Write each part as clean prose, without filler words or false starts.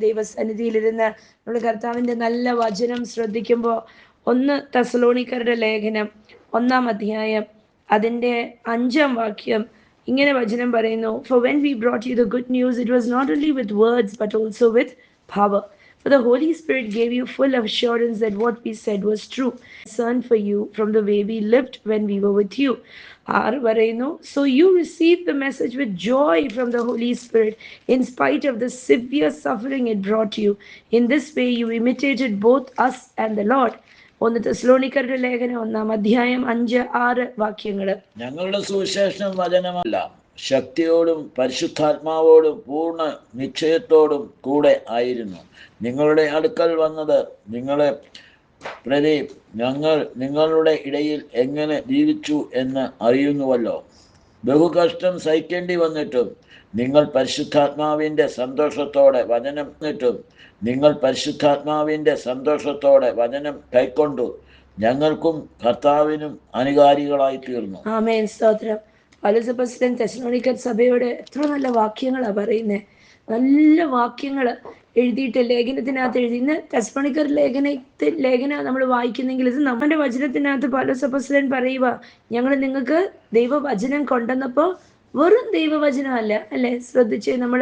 ദൈവസന്നിധിയിലിരുന്ന് നമ്മൾ കർത്താവിൻ്റെ നല്ല വചനം ശ്രദ്ധിക്കുമ്പോൾ 1 തെസ്സലോനിക്കരുടെ ലേഖനം 1-ാം അധ്യായം അതിൻ്റെ 5-ാം വാക്യം ഇങ്ങനെ വചനം പറയുന്നു. For when we brought you the good news, it was not only with words but also with power. For the Holy Spirit gave you full assurance that what we said was true. Concern for you from the way we lived when we were with you. 6 പറയുന്നു, so you received the message with joy from the Holy Spirit in spite of the severe suffering it brought you. In this way you imitated both us and the Lord. 1 തെസ്സലോനിക്കരുടെ ലേഖനം 1-ാം അധ്യായം 5-6 വാക്യങ്ങൾ. ഞങ്ങളുടെ സുവിശേഷം വചനമല്ല, ശക്തിയോടും പരിശുദ്ധാത്മാവോടും പൂർണ്ണ നിശ്ചയത്തോടും കൂടെ ആയിരുന്നു. നിങ്ങളുടെ അടുക്കൽ വന്നത് നിങ്ങളെ പ്രതി ഞങ്ങൾ നിങ്ങളുടെ ഇടയിൽ എങ്ങനെ ജീവിച്ചു എന്ന് അറിയുന്നുവല്ലോ. ബഹുകഷ്ടം സഹിക്കേണ്ടി വന്നിട്ടും നിങ്ങൾ പരിശുദ്ധാത്മാവിൻ്റെ സന്തോഷത്തോടെ വചനം കൈക്കൊണ്ടു ഞങ്ങൾക്കും കർത്താവിനും അനുകാരികളായി തീർന്നു. ആമേൻ, സ്തോത്രം. പൗലോസ് അപ്പോസ്തലൻ തെസ്സലോനിക്കർ സഭയോട് എത്ര നല്ല വാക്യങ്ങളാണ് പറയുന്നത്. നല്ല വാക്യങ്ങൾ എഴുതിയിട്ട് ലേഖനത്തിനകത്ത് എഴുതി. ഇന്ന് തെസ്സലോനിക്കർ ലേഖനം നമ്മൾ വായിക്കുന്നെങ്കിൽ ഇത് നമ്മുടെ വചനത്തിനകത്ത് പൗലോസ് അപ്പോസ്തലൻ പറയുക, ഞങ്ങൾ നിങ്ങൾക്ക് ദൈവവചനം കൊണ്ടുവന്നപ്പോൾ വെറും ദൈവവചനമല്ല അല്ലെ. ശ്രദ്ധിച്ച്, നമ്മൾ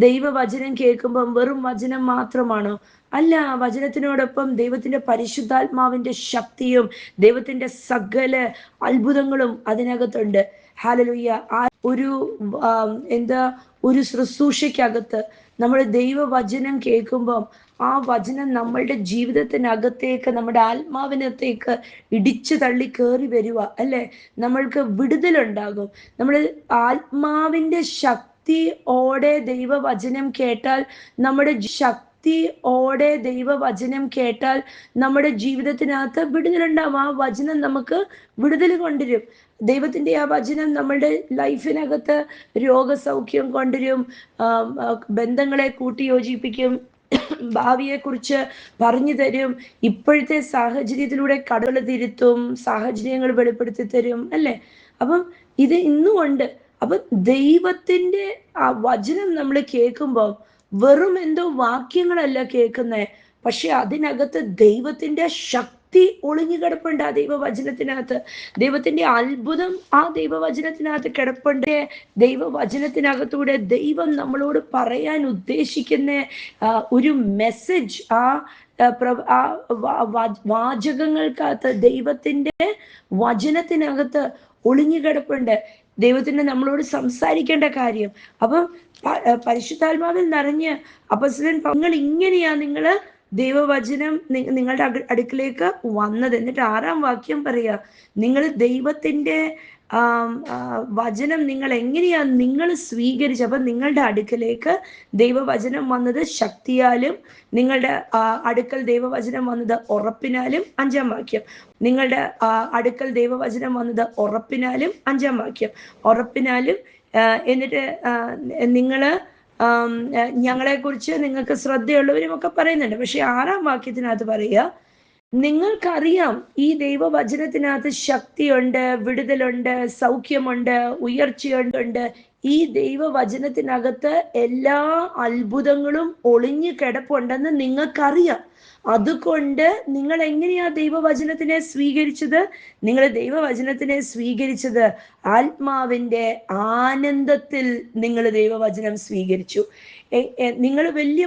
ദൈവവചനം കേൾക്കുമ്പം വെറും വചനം മാത്രമാണോ? അല്ല, വചനത്തിനോടൊപ്പം ദൈവത്തിന്റെ പരിശുദ്ധാത്മാവിന്റെ ശക്തിയും ദൈവത്തിന്റെ സകല അത്ഭുതങ്ങളും അതിനകത്തുണ്ട്. ഹല്ലേലൂയ. ഒരു ശുശ്രൂഷയ്ക്കകത്ത് നമ്മൾ ദൈവവചനം കേൾക്കുമ്പം ആ വചനം നമ്മളുടെ ജീവിതത്തിനകത്തേക്ക്, നമ്മുടെ ആത്മാവിനകത്തേക്ക് ഇടിച്ചു തള്ളി കയറി വരിക അല്ലെ. നമ്മൾക്ക് വിടുതലുണ്ടാകും. നമ്മൾ ആത്മാവിന്റെ ശക്തിയോടെ ദൈവവചനം കേട്ടാൽ നമ്മുടെ ജീവിതത്തിനകത്ത് വിടുതലുണ്ടാവും. ആ വചനം നമുക്ക് വിടുതൽ കൊണ്ടുവരും. ദൈവത്തിന്റെ ആ വചനം നമ്മളുടെ ലൈഫിനകത്ത് രോഗസൗഖ്യം കൊണ്ടുവരും, ബന്ധങ്ങളെ കൂട്ടിയോജിപ്പിക്കും, ഭാവിയെക്കുറിച്ച് പറഞ്ഞു തരും, ഇപ്പോഴത്തെ സാഹചര്യത്തിലൂടെ കടകൾ തിരുത്തും, സാഹചര്യങ്ങൾ വെളിപ്പെടുത്തി തരും അല്ലേ. അപ്പം ഇത് ഇന്നും ഉണ്ട്. അപ്പൊ ദൈവത്തിന്റെ ആ വചനം നമ്മൾ കേൾക്കുമ്പോൾ വെറും എന്തോ വാക്യങ്ങളല്ല കേൾക്കുന്നേ, പക്ഷെ അതിനകത്ത് ദൈവത്തിന്റെ ശക്തി ഒളിഞ്ഞു കിടപ്പുണ്ട്. ആ ദൈവവചനത്തിനകത്ത് ദൈവത്തിന്റെ അത്ഭുതം ആ ദൈവവചനത്തിനകത്ത് കിടപ്പുണ്ട്. ദൈവവചനത്തിനകത്തൂടെ ദൈവം നമ്മളോട് പറയാൻ ഉദ്ദേശിക്കുന്ന ഒരു മെസ്സേജ് ആ വാചകങ്ങൾക്കകത്ത്, ദൈവത്തിന്റെ വചനത്തിനകത്ത് ഒളിഞ്ഞു കിടപ്പുണ്ട്. ദൈവത്തിന് നമ്മളോട് സംസാരിക്കേണ്ട കാര്യം. അപ്പം പരിശുദ്ധാത്മാവിൽ നിറഞ്ഞ് അപ്പോസ്തലൻ നിങ്ങൾ ഇങ്ങനെയാ നിങ്ങൾ ദൈവവചനം നിങ്ങളുടെ അടുക്കിലേക്ക് വന്നത്. എന്നിട്ട് 6-ാം വാക്യം പറയാ, നിങ്ങൾ ദൈവത്തിന്റെ വചനം നിങ്ങൾ എങ്ങനെയാ നിങ്ങൾ സ്വീകരിച്ചു. അപ്പൊ നിങ്ങളുടെ അടുക്കലേക്ക് ദൈവവചനം വന്നത് ശക്തിയാലും, നിങ്ങളുടെ അടുക്കൽ ദൈവവചനം വന്നത് ഉറപ്പിനാലും. 5-ാം വാക്യം, നിങ്ങളുടെ അടുക്കൽ ദൈവവചനം വന്നത് ഉറപ്പിനാലും. 5-ാം വാക്യം, ഉറപ്പിനാലും. എന്നിട്ട് നിങ്ങള് ഞങ്ങളെക്കുറിച്ച് നിങ്ങൾക്ക് ശ്രദ്ധയുള്ളവരും ഒക്കെ പറയുന്നുണ്ട്. പക്ഷെ 6-ാം വാക്യത്തിനകത്ത് പറയുക, നിങ്ങൾക്കറിയാം ഈ ദൈവവചനത്തിനകത്ത് ശക്തിയുണ്ട്, വിടുതലുണ്ട്, സൗഖ്യമുണ്ട്, ഉയർച്ചയുണ്ട്. ഈ ദൈവവചനത്തിനകത്ത് എല്ലാ അത്ഭുതങ്ങളും ഒളിഞ്ഞു കിടപ്പുണ്ടെന്ന് നിങ്ങൾക്കറിയാം. അതുകൊണ്ട് നിങ്ങൾ എങ്ങനെയാ ദൈവവചനത്തിനെ സ്വീകരിച്ചത്? നിങ്ങൾ ദൈവവചനത്തിനെ സ്വീകരിച്ചത് ആത്മാവിന്റെ ആനന്ദത്തിൽ നിങ്ങൾ ദൈവവചനം സ്വീകരിച്ചു. നിങ്ങൾ വലിയ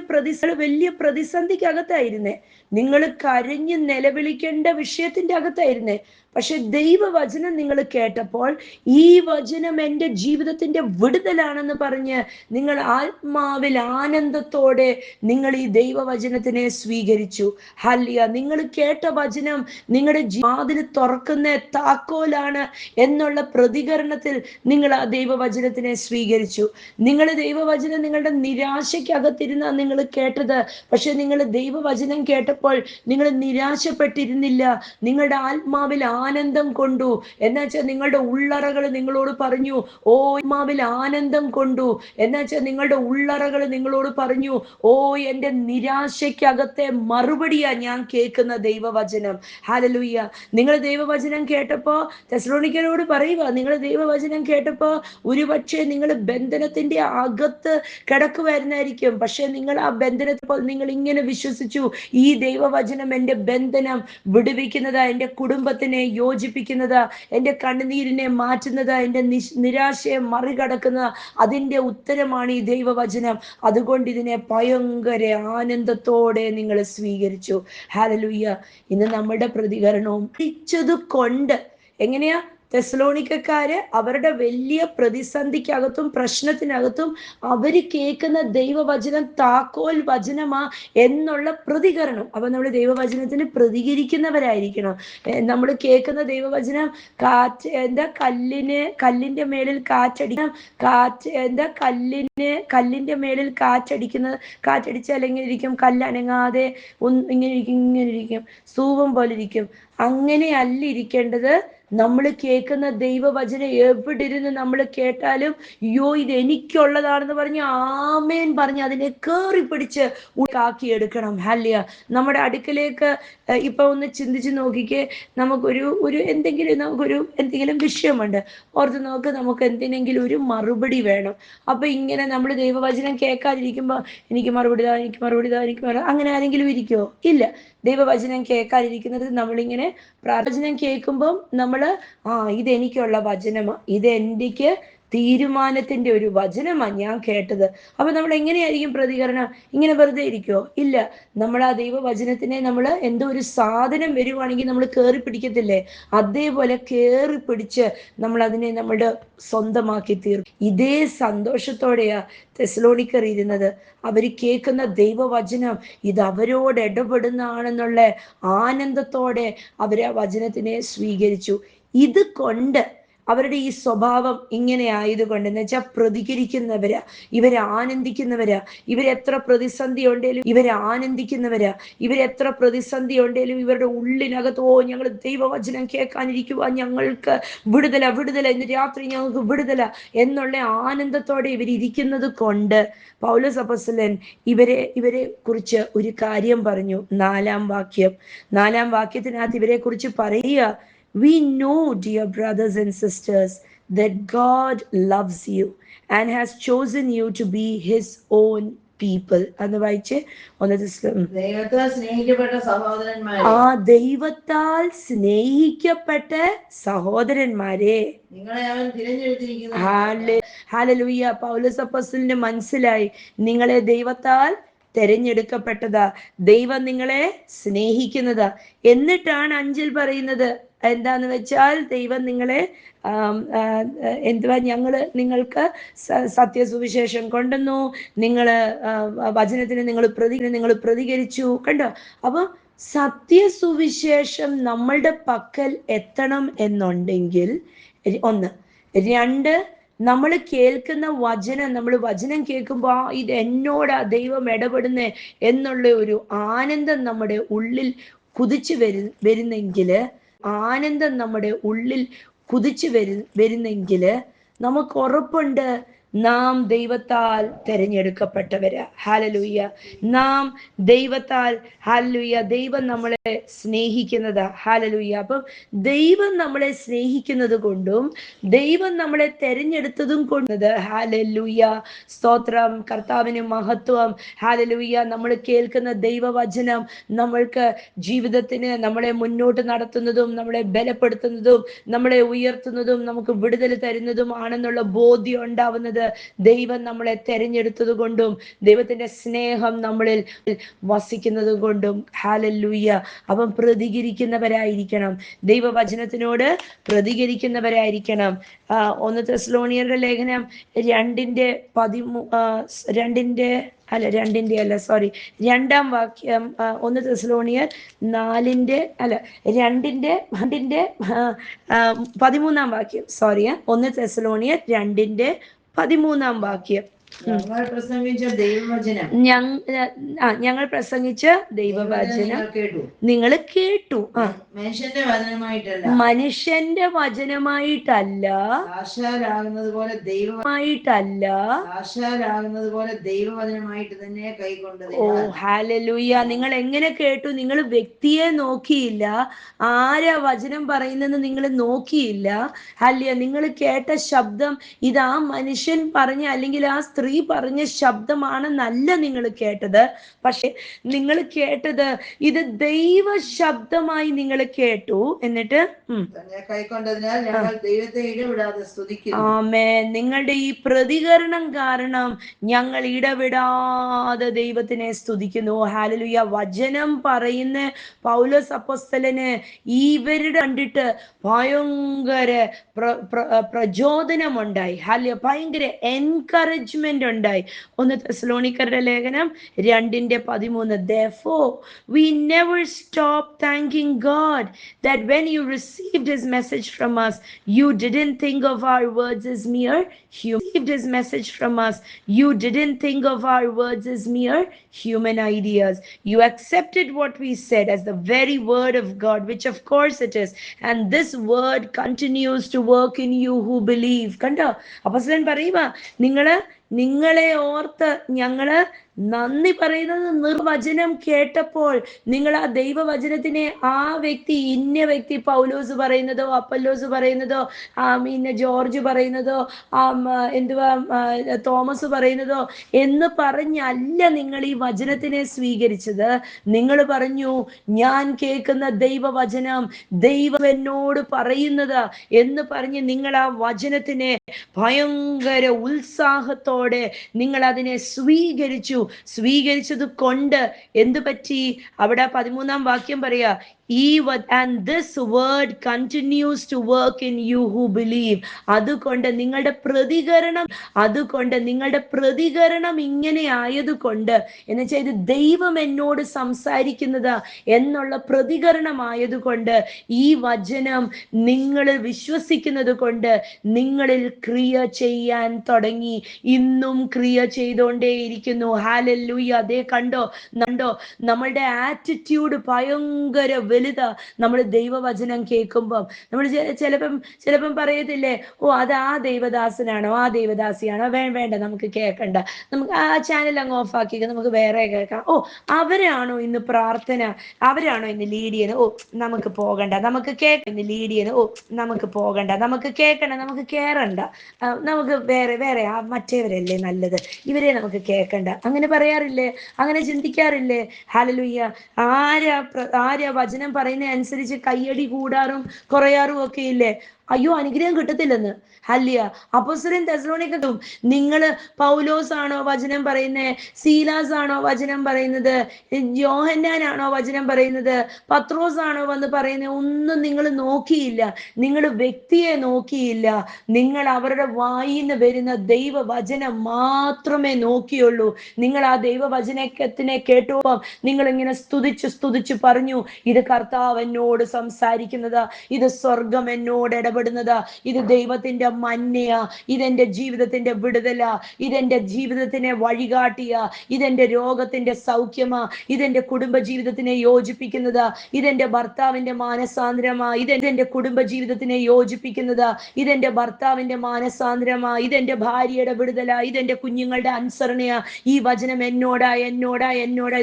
പ്രതിസന്ധിക്കകത്തായിരുന്നേ, നിങ്ങൾ കരഞ്ഞ് നിലവിളിക്കേണ്ട വിഷയത്തിന്റെ അകത്തായിരുന്നേ. പക്ഷെ ദൈവവചനം നിങ്ങൾ കേട്ടപ്പോൾ ഈ വചനം എൻ്റെ ജീവിതത്തിന്റെ വിടുതലാണെന്ന് പറഞ്ഞ് നിങ്ങൾ ആത്മാവിൽ ആനന്ദത്തോടെ നിങ്ങൾ ഈ ദൈവവചനത്തിനെ സ്വീകരിച്ചു. ഹല്ലേലൂയ. നിങ്ങൾ കേട്ട വചനം നിങ്ങളുടെ വാതിൽ തുറക്കുന്ന താക്കോലാണ് എന്നുള്ള പ്രതികരണത്തിൽ നിങ്ങൾ ആ ദൈവവചനത്തിനെ സ്വീകരിച്ചു. നിങ്ങൾ ദൈവവചനം നിങ്ങളുടെ നിരാശയ്ക്കകത്തിരുന്ന നിങ്ങൾ കേട്ടത്. പക്ഷെ നിങ്ങൾ ദൈവവചനം കേട്ടപ്പോൾ നിങ്ങൾ നിരാശപ്പെട്ടിരുന്നില്ല. നിങ്ങളുടെ ആത്മാവിൽ ആനന്ദം കൊണ്ടു. എന്നുവെച്ചാൽ നിങ്ങളുടെ ഉള്ളറകൾ നിങ്ങളോട് പറഞ്ഞു, ഓ ആത്മാവിൽ ആനന്ദം കൊണ്ടു. എന്നുവെച്ചാൽ നിങ്ങളുടെ ഉള്ളറകൾ നിങ്ങളോട് പറഞ്ഞു, ഓ എൻ്റെ നിരാശയ്ക്കകത്തെ മറുപടിയാ ഞാൻ കേൾക്കുന്ന ദൈവവചനം. ഹല്ലേലൂയ. നിങ്ങൾ ദൈവവചനം കേട്ടപ്പോ തെസ്സലോനിക്കരോട് പറയുക, നിങ്ങൾ ദൈവവചനം കേട്ടപ്പോ ഒരുപക്ഷെ നിങ്ങൾ ബന്ധനത്തിന്റെ അകത്ത് കിടക്കുമായിരുന്നായിരിക്കും. പക്ഷെ നിങ്ങൾ ആ ബന്ധനത്തിൽ നിങ്ങൾ ഇങ്ങനെ വിശ്വസിച്ചു, ഈ ദൈവവചനം എൻ്റെ ബന്ധനം വിടുവിക്കുന്നതാ, എൻ്റെ കുടുംബത്തിനെ യോജിപ്പിക്കുന്നതാ, എൻ്റെ കണ്ണുനീരിനെ മാറ്റുന്നതാ, എൻ്റെ നിരാശയെ മറികടക്കുന്ന അതിൻ്റെ ഉത്തരമാണ് ഈ ദൈവവചനം. അതുകൊണ്ട് ഇതിനെ ഭയങ്കര ആനന്ദത്തോടെ നിങ്ങൾ സ്വീകരിച്ചു. ഹല്ലേലൂയ. ഇന്ന് നമ്മുടെ പ്രതികരണവും കൊണ്ട് എങ്ങനെയാ തെസ്സലോനിക്കക്കാര് അവരുടെ വലിയ പ്രതിസന്ധിക്കകത്തും പ്രശ്നത്തിനകത്തും അവര് കേൾക്കുന്ന ദൈവവചനം താക്കോൽ വചനമാ എന്നുള്ള പ്രതികരണം. അപ്പൊ നമ്മൾ ദൈവവചനത്തിന് പ്രതികരിക്കുന്നവരായിരിക്കണം. നമ്മൾ കേൾക്കുന്ന ദൈവവചനം കല്ലിന്റെ മേലിൽ കാറ്റടിക്കണം. കല്ലിന്റെ മേലിൽ കാറ്റടിച്ചാൽ എങ്ങനെ ഇരിക്കും? കല്ലനങ്ങാതെ ഇങ്ങനെ ഇരിക്കും, സ്തൂപം പോലെ ഇരിക്കും. അങ്ങനെയല്ല ഇരിക്കേണ്ടത്. നമ്മൾ കേൾക്കുന്ന ദൈവവചനം എവിടെ ഇരുന്ന് നമ്മൾ കേട്ടാലും യോ ഇത് എനിക്കുള്ളതാണെന്ന് പറഞ്ഞ് ആമേൻ പറഞ്ഞ് അതിനെ കയറി പിടിച്ച് ആക്കിയെടുക്കണം. ഹല്ലേലൂയ. നമ്മുടെ അടുക്കലേക്ക് ഇപ്പൊ ഒന്ന് ചിന്തിച്ച് നോക്കിക്കേ. നമുക്കൊരു എന്തെങ്കിലും വിഷയമുണ്ട്, ഓർത്ത് നോക്ക്. നമുക്ക് എന്തിനെങ്കിലും ഒരു മറുപടി വേണം. അപ്പൊ ഇങ്ങനെ നമ്മൾ ദൈവവചനം കേൾക്കാതിരിക്കുമ്പോ എനിക്ക് മറുപടി അങ്ങനെ ആരെങ്കിലും ഇരിക്കുമോ? ഇല്ല. ദൈവവചനം കേൾക്കാതിരിക്കുന്നത് നമ്മളിങ്ങനെ പ്രാർത്ഥന കേൾക്കുമ്പം നമ്മള് ഇതെനിക്കുള്ള വചനമാ, ഇതെനിക്ക് തീരുമാനത്തിന്റെ ഒരു വചനമാണ് ഞാൻ കേട്ടത്. അപ്പൊ നമ്മൾ എങ്ങനെയായിരിക്കും പ്രതികരണം? ഇങ്ങനെ വെറുതെ ഇരിക്കുമോ? ഇല്ല. നമ്മൾ ആ ദൈവവചനത്തിനെ നമ്മൾ എന്തോ ഒരു സാധനം വരുവാണെങ്കിൽ നമ്മൾ കയറി പിടിക്കത്തില്ലേ? അതേപോലെ കയറി പിടിച്ച് നമ്മൾ അതിനെ നമ്മുടെ സ്വന്തമാക്കി തീർക്കും. ഇതേ സന്തോഷത്തോടെയാ തെസ്സലോനിക്കർ ഇരുന്നത്. അവര് കേൾക്കുന്ന ദൈവവചനം ഇത് അവരോട് ഇടപെടുന്നതാണെന്നുള്ള ആനന്ദത്തോടെ അവര് ആ വചനത്തിനെ സ്വീകരിച്ചു. ഇത് കൊണ്ട് അവരുടെ ഈ സ്വഭാവം ഇങ്ങനെ ആയതുകൊണ്ട് എന്ന് വെച്ചാൽ പ്രതികരിക്കുന്നവരാ, ഇവരെ ആനന്ദിക്കുന്നവരാ. ഇവരെത്ര പ്രതിസന്ധി ഉണ്ടേലും ഇവരെ ആനന്ദിക്കുന്നവരാ. ഇവരെത്ര പ്രതിസന്ധി ഉണ്ടേലും ഇവരുടെ ഉള്ളിനകത്ത് ഞങ്ങൾ ദൈവവചനം കേൾക്കാനിരിക്കുക, ഞങ്ങൾക്ക് വിടുതല ഇന്ന് രാത്രി ഞങ്ങൾക്ക് വിടുതല എന്നുള്ള ആനന്ദത്തോടെ ഇവരിയ്ക്കുന്നത് കൊണ്ട് പൗലോസ് അപ്പോസ്തലൻ ഇവരെ കുറിച്ച് ഒരു കാര്യം പറഞ്ഞു. 4-ാം വാക്യത്തിനകത്ത് ഇവരെ കുറിച്ച് പറയുക, we know, dear brothers and sisters, that God loves you and has chosen you to be his own people. എന്ന് വായിച്ച് ദൈവത്താൽ സ്നേഹിക്കപ്പെട്ട സഹോദരന്മാരെ, ദൈവത്താൽ സ്നേഹിക്കപ്പെട്ട സഹോദരന്മാരെ, നിങ്ങളെ അവൻ തിരഞ്ഞെടുത്തിരിക്കുന്നു. ഹല്ലേലൂയ. പൗലോസ് അപ്പോസ്തലന് മനസ്സിലായി, നിങ്ങളെ ദൈവത്താൽ തെരഞ്ഞെടുക്കപ്പെട്ടതാ, ദൈവം നിങ്ങളെ സ്നേഹിക്കുന്നതാ. എന്നിട്ടാണ് 5-ൽ പറയുന്നത് എന്താന്ന് വെച്ചാൽ, ദൈവം നിങ്ങളെ ഞങ്ങള് നിങ്ങൾക്ക് സത്യസുവിശേഷം കൊണ്ടുവന്നു, നിങ്ങള് വചനത്തിന് നിങ്ങൾ പ്രതികരിച്ചു. കണ്ടോ? അപ്പൊ സത്യസുവിശേഷം നമ്മളുടെ പക്കൽ എത്തണം എന്നുണ്ടെങ്കിൽ 1. 2, നമ്മൾ കേൾക്കുന്ന വചനം, നമ്മൾ വചനം കേൾക്കുമ്പോൾ ഇത് എന്നോടാ ദൈവം ഇടപെടുന്നേ എന്നുള്ള ഒരു ആനന്ദം നമ്മുടെ ഉള്ളിൽ കുതിച്ചു വരുന്നെങ്കില് നമുക്ക് ഉറപ്പുണ്ട് നാം ദൈവത്താൽ തിരഞ്ഞെടുക്കപ്പെട്ടവരാ. ഹല്ലേലൂയ. നാം ദൈവത്താൽ, ഹല്ലേലൂയ, ദൈവം നമ്മളെ സ്നേഹിക്കുന്നതാ. ഹല്ലേലൂയ. അപ്പം ദൈവം നമ്മളെ സ്നേഹിക്കുന്നത് കൊണ്ടും ദൈവം നമ്മളെ തെരഞ്ഞെടുത്തതും കൊണ്ടത്, ഹല്ലേലൂയ, സ്തോത്രം, കർത്താവിന് മഹത്വം. ഹല്ലേലൂയ. നമ്മൾ കേൾക്കുന്ന ദൈവവചനം നമ്മൾക്ക് ജീവിതത്തിന് നമ്മളെ മുന്നോട്ട് നടത്തുന്നതും നമ്മളെ ബലപ്പെടുത്തുന്നതും നമ്മളെ ഉയർത്തുന്നതും നമുക്ക് വിടുതൽ തരുന്നതും ആണെന്നുള്ള ബോധ്യം ഉണ്ടാവുന്നത് ദൈവം നമ്മളെ തെരഞ്ഞെടുത്തത് കൊണ്ടും ദൈവത്തിന്റെ സ്നേഹം നമ്മളിൽ വസിക്കുന്നത് കൊണ്ടും. ഹല്ലേലൂയ. അപ്പം പ്രതികരിക്കുന്നവരായിരിക്കണം, ദൈവവചനത്തിനോട് പ്രതികരിക്കുന്നവരായിരിക്കണം. 1 തെസ്സലോനിയരുടെ ലേഖനം 2-ാം വാക്യം, 1 തെസ്സലോനിയർ 2-ാം വാക്യം, 1 തെസ്സലോനിയർ 2-ന്റെ 13-ാം വാക്യം. ഞങ്ങൾ പ്രസംഗിച്ച ദൈവവചനം ഞങ്ങൾ പ്രസംഗിച്ച ദൈവവചനം കേട്ടു. നിങ്ങൾ കേട്ടു. മനുഷ്യന്റെ വചനമായിട്ടല്ല, മനുഷ്യന്റെ വചനമായിട്ടല്ല, സാക്ഷാലാകുന്നത് പോലെ ദൈവവചനമായിട്ട് തന്നെ കൈക്കൊണ്ടത്. ഓ ഹല്ലേലൂയ. നിങ്ങൾ എങ്ങനെ കേട്ടു? നിങ്ങൾ വ്യക്തിയെ നോക്കിയില്ല, ആരാ വചനം പറയുന്നെന്ന് നിങ്ങൾ നോക്കിയില്ല. അല്ല, നിങ്ങൾ കേട്ട ശബ്ദം ഇത് ആ മനുഷ്യൻ പറഞ്ഞ അല്ലെങ്കിൽ ആ സ്ത്രീ പറഞ്ഞ ശബ്ദമാണെന്നല്ല നിങ്ങൾ കേട്ടത്. പക്ഷെ നിങ്ങൾ കേട്ടത് ഇത് ദൈവ ശബ്ദമായി നിങ്ങൾ കേട്ടു. എന്നിട്ട് കൈക്കൊണ്ടതിനാൽ ഞങ്ങൾ ദൈവത്തെ ഇടവിടാതെ സ്തുതിക്കുന്നു. ആമേൻ. നിങ്ങളുടെ ഈ പ്രതികരണം കാരണം ഞങ്ങൾ ഇടവിടാതെ ദൈവത്തിനെ സ്തുതിക്കുന്നു. ഹല്ലേലൂയ. വചനം പറയുന്ന പൗലോസ് അപ്പോസ്തലന് ഇവരുടെ കണ്ടിട്ട് ഭയങ്കര പ്രചോദനമുണ്ടായി. ഹല്ലേലൂയ. ഭയങ്കര എൻകറേജ്മെന്റ് ഉണ്ടായി. 1 തെസ്സലോനിക്കരുടെ ലേഖനം 2:13. Therefore we never stop thanking God that when you received his message from us, you didn't think of our words as mere human ideas. You accepted what we said as the very word of God, which of course it is, and this word continues to work in you who believe. കണ്ടോ? അപ്പോസ്തലൻ പറയുക, നിങ്ങളെ ഓർത്ത് ഞങ്ങള് നന്ദി പറയുന്നത് നിർവചനം കേട്ടപ്പോൾ നിങ്ങൾ ആ ദൈവവചനത്തിനെ ആ വ്യക്തി ഇന്ന വ്യക്തി പൗലോസ് പറയുന്നതോ അപ്പല്ലോസ് പറയുന്നതോ ഇന്ന ജോർജ് പറയുന്നതോ തോമസ് പറയുന്നതോ എന്ന് പറഞ്ഞല്ല നിങ്ങൾ ഈ വചനത്തിനെ സ്വീകരിച്ചത്. നിങ്ങൾ പറഞ്ഞു, ഞാൻ കേൾക്കുന്ന ദൈവവചനം ദൈവം എന്നോട് പറയുന്നത് എന്ന് പറഞ്ഞ് നിങ്ങൾ ആ വചനത്തിനെ ഭയങ്കര ഉത്സാഹത്തോടെ നിങ്ങൾ അതിനെ സ്വീകരിച്ചത് കൊണ്ട് എന്ത് പറ്റി? അവിടെ 13-ാം വാക്യം പറയാ, and this word continues to work in you who believe. അതുകൊണ്ട് നിങ്ങളുടെ പ്രതികരണം ഇങ്ങനെ ആയതുകൊണ്ട്, എന്ന് വെച്ചാൽ ഇത് ദൈവം എന്നോട് സംസാരിക്കുന്നത് എന്നുള്ള പ്രതികരണമായതുകൊണ്ട്, ഈ വചനം നിങ്ങൾ വിശ്വസിക്കുന്നത് കൊണ്ട് നിങ്ങളിൽ ക്രിയ ചെയ്യാൻ തുടങ്ങി. ഇന്നും ക്രിയ ചെയ്തുകൊണ്ടേയിരിക്കുന്നു. ഹല്ലേലൂയ. അതേ കണ്ടോ നമ്മളുടെ ആറ്റിറ്റ്യൂഡ് ഭയങ്കര വലുതാ. നമ്മൾ ദൈവവചനം കേൾക്കുമ്പം നമ്മൾ ചിലപ്പം പറയത്തില്ലേ, ഓ അത് ആ ദൈവദാസനാണോ ആ ദൈവദാസിയാണോ, വേണ്ട നമുക്ക് കേൾക്കണ്ട, നമുക്ക് ആ ചാനൽ അങ്ങ് ഓഫ് ആക്കി നമുക്ക് വേറെ കേൾക്കാം. ഓ അവരാണോ ഇന്ന് പ്രാർത്ഥന, അവരാണോ ഇന്ന് ലീഡ് ചെയ്യുന്നത്, ഓ നമുക്ക് പോകണ്ട, നമുക്ക് കേൾക്കുന്ന ലീഡ് ചെയ്യുന്നത്, ഓ നമുക്ക് പോകണ്ട, നമുക്ക് കേൾക്കണ്ട, നമുക്ക് കേറണ്ട, നമുക്ക് വേറെ മറ്റേവരല്ലേ നല്ലത്, ഇവരെ നമുക്ക് കേൾക്കണ്ട. അങ്ങനെ പറയാറില്ലേ? അങ്ങനെ ചിന്തിക്കാറില്ലേ? ഹല്ലേലൂയ. ആരാ വചനം പറയുന്ന അനുസരിച്ച് കയ്യടി കൂടാറും കുറയാറും ഒക്കെ ഇല്ലേ? അയ്യോ അനുഗ്രഹം കിട്ടത്തില്ലെന്ന്. ഹല്ലേലൂയ. അപ്പോസ്തലൻ തെസ്സലോനിക്കർക്കും, നിങ്ങള് പൗലോസ് ആണോ വചനം പറയുന്നത്, സീലാസ് ആണോ വചനം പറയുന്നത്, യോഹന്നാനാണോ വചനം പറയുന്നത്, പത്രോസ് ആണോ വന്ന് പറയുന്നത്, ഒന്നും നിങ്ങൾ നോക്കിയില്ല. നിങ്ങൾ വ്യക്തിയെ നോക്കിയില്ല. നിങ്ങൾ അവരുടെ വായിന്ന് വരുന്ന ദൈവവചനം മാത്രമേ നോക്കിയുള്ളൂ. നിങ്ങൾ ആ ദൈവവചനത്തിനെ കേട്ടപ്പോൾ നിങ്ങൾ ഇങ്ങനെ സ്തുതിച്ചു പറഞ്ഞു, ഇത് കർത്താവ് എന്നോട് സംസാരിക്കുന്നതാ, ഇത് സ്വർഗം എന്നോട് ഇടപെടുന്നതാ, ഇത് ദൈവത്തിന്റെ മന്നയാ, ഇതെന്റെ ജീവിതത്തിന്റെ വിടുതലാ, ഇതെന്റെ ജീവിതത്തിനെ വഴികാട്ടിയാ, ഇതെന്റെ രോഗത്തിന്റെ സൗഖ്യമാ, ഇതെന്റെ കുടുംബ ജീവിതത്തിനെ യോജിപ്പിക്കുന്നതാ, ഇതെന്റെ ഭർത്താവിന്റെ മാനസാന്തരമാ, ഇതെന്റെ കുടുംബ ജീവിതത്തിനെ യോജിപ്പിക്കുന്നതാ, ഇതെന്റെ ഭർത്താവിന്റെ മാനസാന്തരമാ, ഇതെന്റെ ഭാര്യയുടെ വിടുതലാ, ഇതെന്റെ കുഞ്ഞുങ്ങളുടെ അനുസരണയാ, ഈ വചനം എന്നോടാ,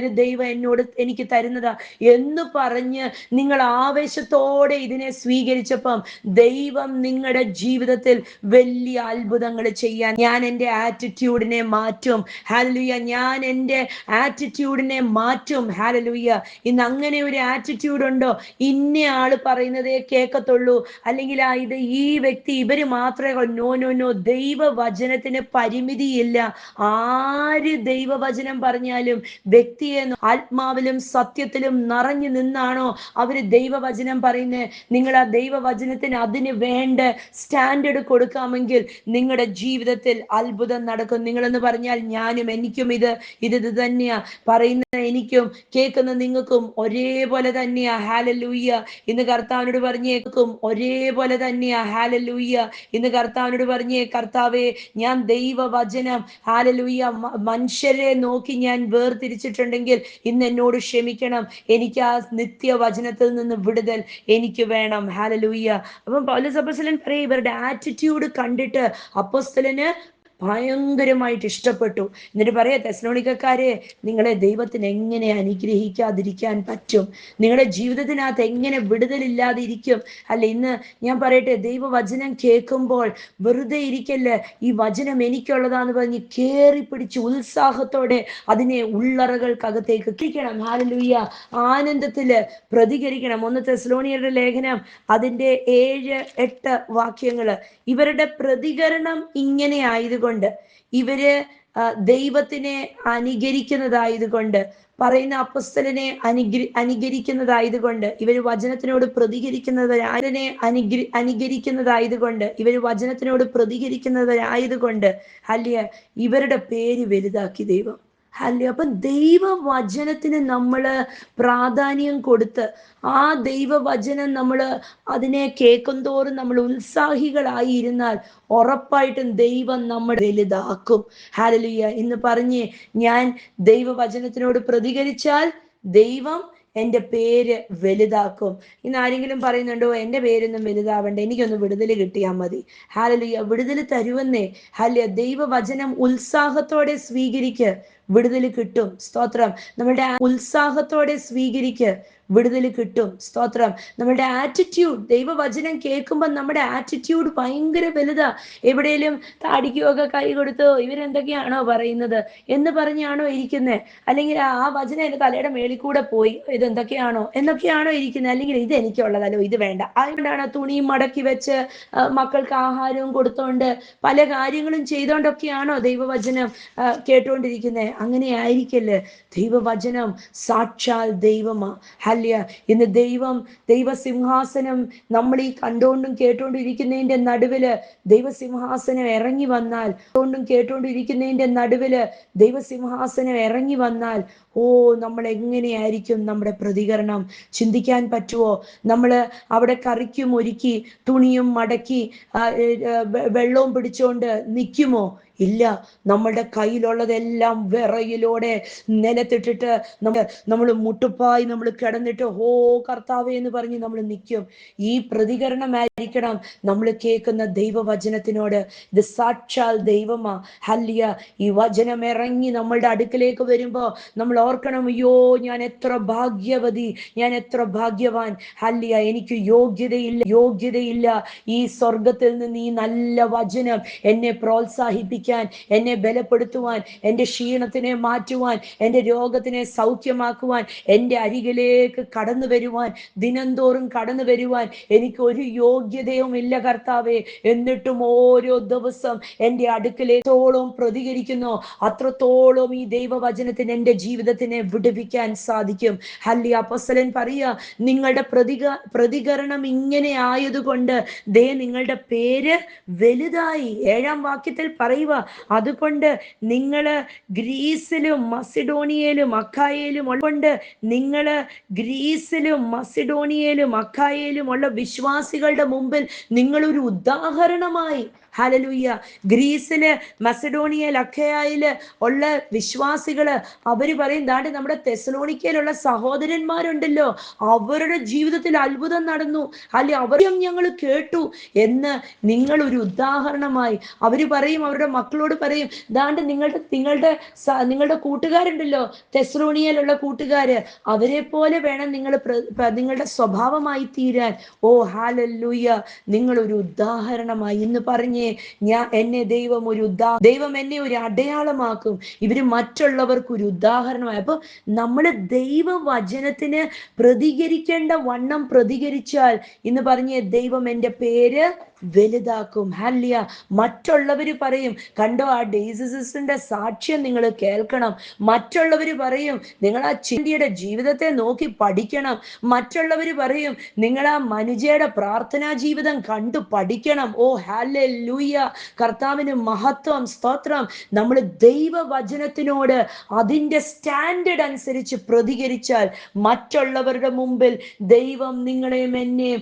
ഇത് ദൈവം എന്നോട് എനിക്ക് തരുന്നതാ എന്ന് പറഞ്ഞ് നിങ്ങൾ ആവേശത്തോടെ ഇതിനെ സ്വീകരിച്ചപ്പം ദൈവം നിങ്ങളുടെ ജീവിതത്തിൽ വലിയ അത്ഭുതങ്ങൾ ചെയ്യാൻ ഞാൻ എൻ്റെ ആറ്റിറ്റ്യൂഡിനെ മാറ്റും. ഹല്ലേലൂയ. ഞാൻ എൻ്റെ ആറ്റിറ്റ്യൂഡിനെ മാറ്റും. ഹല്ലേലൂയ. ഇന്ന് അങ്ങനെ ഒരു ആറ്റിറ്റ്യൂഡ് ഉണ്ടോ? ഇന്ന ആള് പറയുന്നതേ കേൾക്കത്തുള്ളൂ, അല്ലെങ്കിൽ ഈ വ്യക്തി ഇവര് മാത്രമേ, നോ. ദൈവവചനത്തിന് പരിമിതിയില്ല. ആര് ദൈവവചനം പറഞ്ഞാലും വ്യക്തിയെ ആത്മാവിലും സത്യത്തിലും നിറഞ്ഞു നിന്നാണോ അവര് ദൈവവചനം പറയുന്നത്, നിങ്ങൾ ആ ദൈവവചനത്തിന് അതിന് വേണ്ട സ്റ്റാൻഡേർഡ് കൊടുക്കാമെങ്കിൽ നിങ്ങളുടെ ജീവിതത്തിൽ അത്ഭുതം നടക്കും. നിങ്ങളെന്ന് പറഞ്ഞാൽ ഞാനും എനിക്കും ഇത് തന്നെയാ പറയുന്ന, എനിക്കും കേൾക്കുന്ന നിങ്ങൾക്കും ഒരേപോലെ തന്നെയാ. ഹാലലൂയ. ഇന്ന് കർത്താവിനോട് പറഞ്ഞേക്കും ഒരേപോലെ തന്നെയാ. ഹാലലൂയ. ഇന്ന് കർത്താവിനോട് പറഞ്ഞേ, കർത്താവേ, ഞാൻ ദൈവവചനം ഹാലലൂയ മനുഷ്യരെ നോക്കി ഞാൻ വേർതിരിച്ചിട്ടുണ്ടെങ്കിൽ ഇന്ന് എന്നോട് ക്ഷമിക്കണം. എനിക്ക് ആ നിത്യവചനത്തിൽ നിന്ന് വിടുതൽ എനിക്ക് വേണം. ഹാലലൂയ. അപ്പം പൗലോസ് അപ്പോസ്തലൻ പറയും, ഇവരുടെ ആറ്റിറ്റ്യൂഡ് കണ്ടിട്ട് അപ്പോസ്തലന് ഭയങ്കരമായിട്ട് ഇഷ്ടപ്പെട്ടു. എന്നിട്ട് പറയാ, തെസ്സലോനിക്കക്കാരെ, നിങ്ങളെ ദൈവത്തിന് എങ്ങനെ അനുഗ്രഹിക്കാതിരിക്കാൻ പറ്റും? നിങ്ങളുടെ ജീവിതത്തിനകത്ത് എങ്ങനെ വിടുതലില്ലാതിരിക്കും? അല്ല, ഇന്ന് ഞാൻ പറയട്ടെ, ദൈവവചനം കേൾക്കുമ്പോൾ വെറുതെ ഇരിക്കല്ലേ. ഈ വചനം എനിക്കുള്ളതാന്ന് പറഞ്ഞ് കേറി പിടിച്ച് ഉത്സാഹത്തോടെ അതിനെ ഉള്ളറകൾക്കകത്തേക്ക് കിക്കണം. ഹാലലൂയ. ആനന്ദത്തില് പ്രതികരിക്കണം. 1 തെസ്സലോനിയരുടെ ലേഖനം അതിന്റെ 7-8 വാക്യങ്ങള്, ഇവരുടെ പ്രതികരണം ഇങ്ങനെ ആയതുകൊണ്ട്, ഇവര് ദൈവത്തിനെ അനുകരിക്കുന്നതായതുകൊണ്ട്, പറയുന്ന അപ്പോസ്തലനെ അനുകരിക്കുന്നതായതുകൊണ്ട്, ഇവര് വചനത്തിനോട് അനുകരിക്കുന്നതായതുകൊണ്ട്, ഇവര് വചനത്തിനോട് പ്രതികരിക്കുന്നതായതുകൊണ്ട് അല്ലെ ഇവരുടെ പേര് വലുതാക്കി ദൈവം. അല്ലേ? അപ്പം ദൈവവചനത്തിന് നമ്മൾ പ്രാധാന്യം കൊടുത്ത് ആ ദൈവവചനം നമ്മൾ അതിനെ കേൾക്കും തോറും നമ്മൾ ഉത്സാഹികളായി ഇരുന്നാൽ ഉറപ്പായിട്ടും ദൈവം നമ്മൾ വലുതാക്കും. ഹല്ലേലൂയ. ഇന്ന് പറഞ്ഞേ, ഞാൻ ദൈവവചനത്തിനോട് പ്രതികരിച്ചാൽ ദൈവം എൻ്റെ പേര് വലുതാക്കും. ഇന്ന് ആരെങ്കിലും പറയുന്നുണ്ടോ, എൻ്റെ പേരൊന്നും വലുതാവണ്ട, എനിക്കൊന്ന് വിടുതൽ കിട്ടിയാൽ മതി? ഹല്ലേലൂയ. വിടുതൽ തരുവന്നേ. ഹല്ലേലൂയ. ദൈവവചനം ഉത്സാഹത്തോടെ സ്വീകരിക്ക്, വിടുതൽ കിട്ടും. സ്തോത്രം. നമ്മളുടെ ഉത്സാഹത്തോടെ സ്വീകരിക്ക്, വിടുതൽ കിട്ടും. സ്തോത്രം. നമ്മളുടെ ആറ്റിറ്റ്യൂഡ്, ദൈവവചനം കേൾക്കുമ്പോൾ നമ്മുടെ ആറ്റിറ്റ്യൂഡ് ഭയങ്കര വലുതാ. എവിടെയെങ്കിലും താടിക്കുമൊക്കെ കൈ കൊടുത്തോ ഇവരെന്തൊക്കെയാണോ പറയുന്നത് എന്ന് പറഞ്ഞാണോ ഇരിക്കുന്നത്? അല്ലെങ്കിൽ ആ വചനം എൻ്റെ തലയുടെ മേളിൽ കൂടെ പോയി എന്നൊക്കെയാണോ ഇരിക്കുന്നത്? അല്ലെങ്കിൽ ഇത് എനിക്കുള്ളതല്ലോ, ഇത് വേണ്ട, അതുകൊണ്ടാണ് തുണിയും മടക്കി വെച്ച് മക്കൾക്ക് ആഹാരവും കൊടുത്തോണ്ട് പല കാര്യങ്ങളും ചെയ്തോണ്ടൊക്കെയാണോ ദൈവവചനം കേട്ടുകൊണ്ടിരിക്കുന്നത്? അങ്ങനെ ആയിരിക്കല്ലേ. ദൈവവചനം സാക്ഷാൽ ദൈവമാ. ഹല്ലേലൂയ. ഇന്ന് ദൈവസിംഹാസനം നമ്മൾ ഈ കണ്ടുകൊണ്ടും കേട്ടുകൊണ്ടിരിക്കുന്നതിന്റെ നടുവില് ദൈവസിംഹാസനം ഇറങ്ങി വന്നാൽ, ദൈവസിംഹാസനം ഇറങ്ങി വന്നാൽ നമ്മൾ എങ്ങനെയായിരിക്കും നമ്മുടെ പ്രതികരണം? ചിന്തിക്കാൻ പറ്റുമോ? നമ്മൾ അവിടെ കറിക്കും ഒരുക്കി തുണിയും മടക്കി വെള്ളവും പിടിച്ചോണ്ട് നിൽക്കുമോ? ഇല്ല. നമ്മളുടെ കയ്യിലുള്ളതെല്ലാം വിറയിലൂടെ നിലത്തിട്ടിട്ട് നമ്മൾ മുട്ടുപ്പായി നമ്മൾ കിടന്നിട്ട് കർത്താവേ എന്ന് പറഞ്ഞ് നമ്മൾ നിൽക്കും. ഈ പ്രതികരണമായിരിക്കണം നമ്മൾ കേൾക്കുന്ന ദൈവവചനത്തിനോട്. ഇത് സാക്ഷാൽ ദൈവമാ. ഹല്ലേലൂയ. ഈ വചനം ഇറങ്ങി നമ്മളുടെ അടുക്കലേക്ക് വരുമ്പോ നമ്മൾ ഓർക്കണം, അയ്യോ, ഞാൻ എത്ര ഭാഗ്യവതി, ഞാൻ എത്ര ഭാഗ്യവാൻ. ഹല്ലേലൂയ. എനിക്ക് യോഗ്യതയില്ല ഈ സ്വർഗത്തിൽ നിന്ന് ഈ നല്ല വചനം എന്നെ പ്രോത്സാഹിപ്പിക്കാൻ, എന്നെ ബലപ്പെടുത്തുവാൻ, എൻ്റെ ക്ഷീണത്തിനെ മാറ്റുവാൻ, എൻ്റെ രോഗത്തിനെ സൗഖ്യമാക്കുവാൻ, എൻ്റെ അരികിലേക്ക് കടന്നു വരുവാൻ, ദിനംതോറും കടന്നു വരുവാൻ എനിക്ക് ഒരു യോഗ്യതയും ഇല്ല കർത്താവേ. എന്നിട്ടും ഓരോ ദിവസം എൻ്റെ അടുക്കലേത്തോളം പ്രതികരിക്കുന്നു, അത്രത്തോളം ഈ ദൈവവചനത്തിന് എൻ്റെ ജീവിതത്തിനെ വിടുവിക്കാൻ സാധിക്കും. ഹല്ലേലൂയ. അപ്പോസ്തലൻ പറയുക, നിങ്ങളുടെ പ്രതികരണം ഇങ്ങനെ ആയതുകൊണ്ട് നിങ്ങളുടെ പേര് വലുതായി. 7-ാം വാക്യത്തിൽ പറയുക, അതുകൊണ്ട് നിങ്ങൾ ഗ്രീസിലും മസിഡോണിയയിലും അഖായയിലും ഉള്ള വിശ്വാസികളുടെ മുമ്പിൽ നിങ്ങളൊരു ഉദാഹരണമായി. ഹല്ലേലൂയ. ഗ്രീസില്, മസിഡോണിയയിൽ, അഖായയില് ഉള്ള വിശ്വാസികള് അവര് പറയും, ദാണ്ട് നമ്മുടെ തെസ്സലോനിക്കയിലുള്ള സഹോദരന്മാരുണ്ടല്ലോ, അവരുടെ ജീവിതത്തിൽ അത്ഭുതം നടന്നു, അല്ലെ അവരും ഞങ്ങൾ കേട്ടു എന്ന് നിങ്ങളൊരു ഉദാഹരണമായി. അവര് പറയും, അവരുടെ മക്കളോട് പറയും, ദാണ്ട് നിങ്ങളുടെ കൂട്ടുകാരുണ്ടല്ലോ, തെസ്സലോനിയയിലുള്ള കൂട്ടുകാര്, അവരെ പോലെ വേണം നിങ്ങളുടെ സ്വഭാവമായി തീരാൻ. ഹല്ലേലൂയ. നിങ്ങളൊരു ഉദാഹരണമായി. ഇന്ന് പറഞ്ഞേ, ദൈവം എന്നെ ഒരു അടയാളമാക്കും, ഇവര് മറ്റുള്ളവർക്ക് ഒരു ഉദാഹരണമായി. അപ്പൊ നമ്മള് ദൈവവചനത്തിന് പ്രതികരിക്കേണ്ട വണ്ണം പ്രതികരിച്ചാൽ, ഇന്ന് പറഞ്ഞേ, ദൈവം എൻ്റെ പേര് വലുതാക്കും. ഹല്ലേലൂയ. മറ്റുള്ളവർ പറയും, കണ്ടോ ആ ഡെയ്സി സിസ്റ്ററിന്റെ സാക്ഷ്യം നിങ്ങൾ കേൾക്കണം. മറ്റുള്ളവർ പറയും, നിങ്ങൾ ആ ചിന്തിയുടെ ജീവിതത്തെ നോക്കി പഠിക്കണം. മറ്റുള്ളവർ പറയും, നിങ്ങൾ ആ മനുജയുടെ പ്രാർത്ഥനാ ജീവിതം കണ്ടു പഠിക്കണം. ഓ ഹല്ലേലൂയ, കർത്താവിന് മഹത്വം, സ്തോത്രം. നമ്മൾ ദൈവവചനത്തിനോട് അതിൻ്റെ സ്റ്റാൻഡേർഡ് അനുസരിച്ച് പ്രതികരിച്ചാൽ മറ്റുള്ളവരുടെ മുമ്പിൽ ദൈവം നിങ്ങളെയും എന്നെയും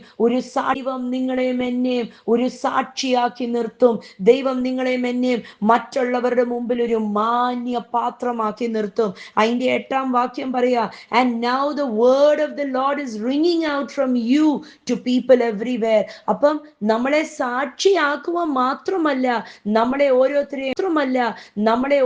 ഒരു സാക്ഷിയാക്കി നിർത്തും. ദൈവം നിങ്ങളെയും എന്നെയും മറ്റുള്ളവരുടെ മുമ്പിൽ ഒരു മാന്യ പാത്രമാക്കി നിർത്തും. അതിന്റെ 8-ാം വാക്യം പറയാ, and now the word of the Lord is ringing out from you to people everywhere. അപ്പം നമ്മളെ സാക്ഷിയാക്കുക മാത്രമല്ല, നമ്മളെ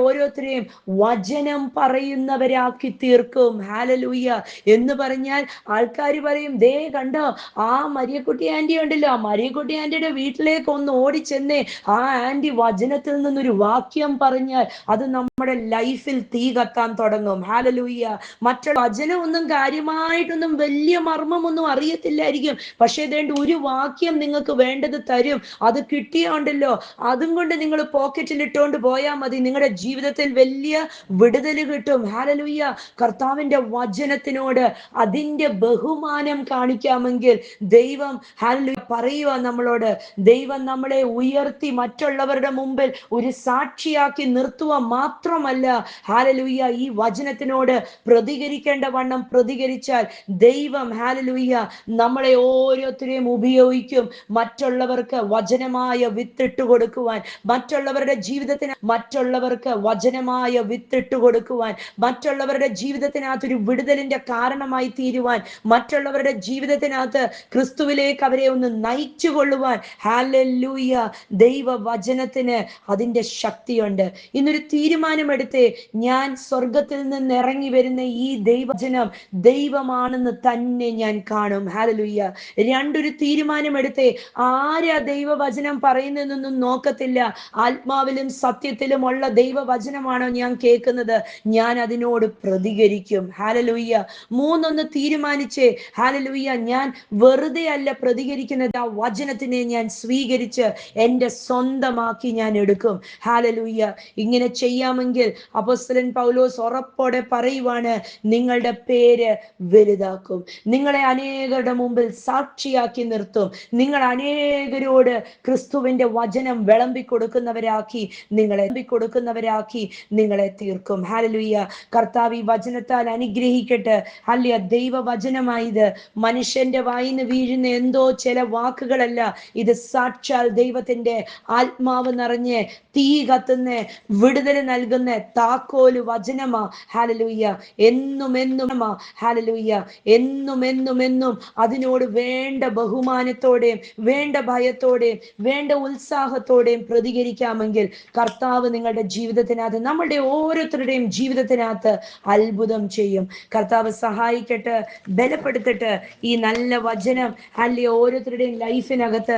ഓരോരുത്തരെയും വചനം പറയുന്നവരാക്കി തീർക്കും. ഹല്ലേലൂയ. എന്ന് പറഞ്ഞാൽ ആൾക്കാർ പറയും, ദേ കണ്ടോ ആ മരിയക്കുട്ടി ആന്റി ഉണ്ടല്ലോ, ആ മരിയക്കുട്ടി ആന്റിയുടെ വീട്ടിലേക്ക് ഒന്ന് ഓടിച്ചെന്നേ, ആ ആന്റി വചനത്തിൽ നിന്നൊരു വാക്യം പറഞ്ഞാൽ അത് നമ്മുടെ ലൈഫിൽ തീ കത്താൻ തുടങ്ങും. ഹല്ലേലൂയ. മറ്റുള്ള വചനം ഒന്നും കാര്യമായിട്ടൊന്നും വലിയ മർമ്മമൊന്നും അറിയത്തില്ലായിരിക്കും, പക്ഷേ ഇതേണ്ട ഒരു വാക്യം നിങ്ങൾക്ക് വേണ്ടത് തരും. അത് കിട്ടിയോണ്ടല്ലോ, അതും കൊണ്ട് നിങ്ങൾ പോക്കറ്റിൽ ഇട്ടുകൊണ്ട് പോയാൽ മതി, നിങ്ങളുടെ ജീവിതത്തിൽ വലിയ വിടുതൽ കിട്ടും. ഹല്ലേലൂയ. കർത്താവിന്റെ വചനത്തിനോട് അതിന്റെ ബഹുമാനം കാണിക്കാമെങ്കിൽ ദൈവം ഹല്ലേലൂയ പറയുക നമ്മളോട്, ദൈവം നമ്മളെ ഉയർത്തി മറ്റുള്ളവരുടെ മുമ്പിൽ ഒരു സാക്ഷിയാക്കി നിർത്തുക മാത്രമല്ല, ഹല്ലേലൂയ, ഈ വചനത്തിനോട് പ്രതികരിക്കേണ്ട വണ്ണം പ്രതികരിച്ചാൽ ദൈവം ഹല്ലേലൂയ നമ്മളെ ഓരോരുത്തരെയും ഉപയോഗിക്കും. മറ്റുള്ളവർക്ക് വചനമായ വിത്തിട്ട് കൊടുക്കുവാൻ, മറ്റുള്ളവരുടെ ജീവിതത്തിനകത്ത് ഒരു വിടുതലിന്റെ കാരണമായി തീരുവാൻ, മറ്റുള്ളവരുടെ ജീവിതത്തിനകത്ത് ക്രിസ്തുവിലേക്ക് അവരെ ഒന്ന് നയിച്ചു കൊള്ളുവാൻ. ഹല്ലേലൂയ. ദൈവവചനത്തിന് അതിന്റെ ശക്തിയുണ്ട്. ഇന്നൊരു തീരുമാനമെടുത്തേ, ഞാൻ സ്വർഗത്തിൽ നിന്ന് ഇറങ്ങി വരുന്ന ഈ ദൈവവചനം ദൈവമാണെന്ന് തന്നെ ഞാൻ കാണും. ഹല്ലേലൂയ. രണ്ടൊരു തീരുമാനമെടുത്തേ, ആരാ ദൈവവചനം പറയുന്നതെന്നൊന്നും നോക്കത്തില്ല. ആത്മാവിലും സത്യത്തിലും ഉള്ള ദൈവവചനമാണോ ഞാൻ കേൾക്കുന്നത്, ഞാൻ അതിനോട് പ്രതികരിക്കും. ഹല്ലേലൂയ. മൂന്നൊന്ന് തീരുമാനിച്ചേ, ഹല്ലേലൂയ, ഞാൻ വെറുതെ അല്ല പ്രതികരിക്കുന്നത്, ആ വചനത്തിനെ ഞാൻ സ്വീകരിച്ച് എൻ്റെ സ്വന്തമാക്കി ഞാൻ എടുക്കും. ഹല്ലേലൂയ. ഇങ്ങനെ ചെയ്യാമെങ്കിൽ അപ്പോസ്തലൻ പൗലോസ് ഉറപ്പോടെ പറയുവാണ്, നിങ്ങളുടെ പേര് വലുതാക്കും, നിങ്ങളെ അനേകരുടെ മുമ്പിൽ സാക്ഷിയാക്കി നിർത്തും, നിങ്ങൾ അനേകരോട് ക്രിസ്തുവിന്റെ വചനം വിളമ്പിക്കൊടുക്കുന്നവരാക്കി നിങ്ങളെ തീർക്കും. ഹല്ലേലൂയ. കർത്താവ് ഈ വചനത്താൽ അനുഗ്രഹിക്കട്ടെ. ഹല്ലേലൂയ. ദൈവവചനമായത് മനുഷ്യന്റെ വായിന്ന് വീഴുന്ന എന്തോ ചില വാക്കുകളല്ല, ഇത് സാക്ഷാൽ ദൈവത്തിന്റെ ആത്മാവ് നിറഞ്ഞ് തീ കത്തുന്ന വിടുതൽ നൽകുന്ന താക്കോല് വചനമാ. ഹല്ലേലൂയ. എന്നും അതിനോട് വേണ്ട ബഹുമാനത്തോടെയും വേണ്ട ഭയത്തോടെയും വേണ്ട ഉത്സാഹത്തോടെയും പ്രതികരിക്കാമെങ്കിൽ കർത്താവ് നിങ്ങളുടെ ജീവിതത്തിനകത്ത്, നമ്മളുടെ ഓരോരുത്തരുടെയും ജീവിതത്തിനകത്ത് അത്ഭുതം ചെയ്യും. കർത്താവ് സഹായിക്കട്ടെ, ബലപ്പെടുത്തട്ടെ. ഈ നല്ല വചനം അല്ലെ ഓരോരുത്തരുടെയും ലൈഫിനകത്ത്